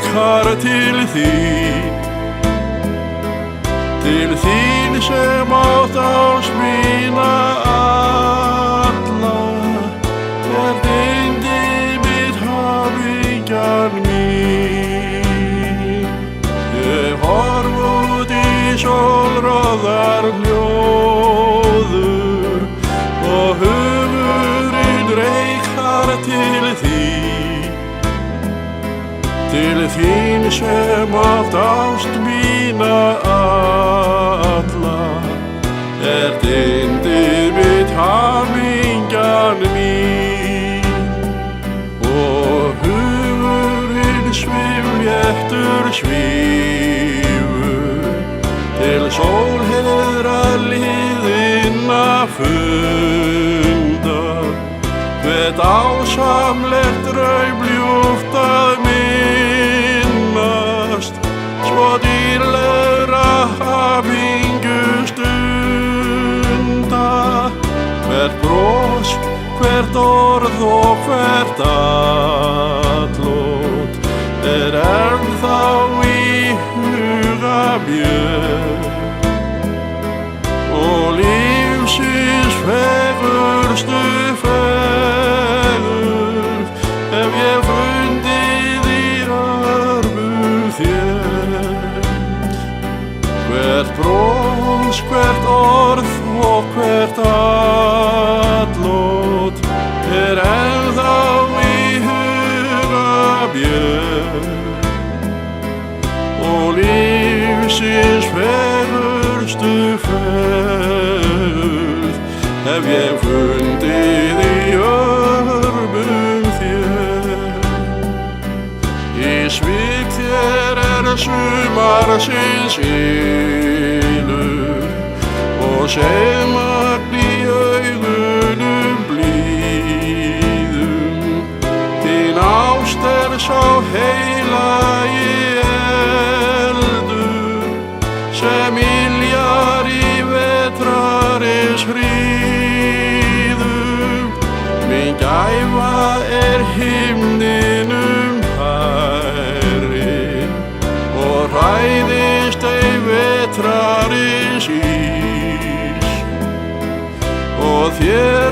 reikar til þín sem átt ást mína alla, dyndi mitt hamingjan mín. Ég horf út í sólroðar hljóður og hugurinn reikar til þín sem átt ást mína alla, dyndi mitt hamingjan mín. Og hugurinn svimléttur svífur til sólheiðra liðinna fundar, hve dásamlegt draumljúft að minnast svo dýrlegra hamingju stunda. Hvert bros, hvert orð og hvert atlot ennþá í huga mér, og lífsins fegurstu fegurð hef ég fundið í armum þér. Hvert bros, hvert orð og hvert atlot ennþá í huga mér, og lífsins fegurstu fegurð hef ég fundið í armum þér. Í svip þér sumarsins ylur og semagn í augunum blíðum. Þín ást sá heilagi eldur sem yljar í vetrarins hríðum. Mín gæfa himninum hærri og hræðist ei vetrarins ís, og þér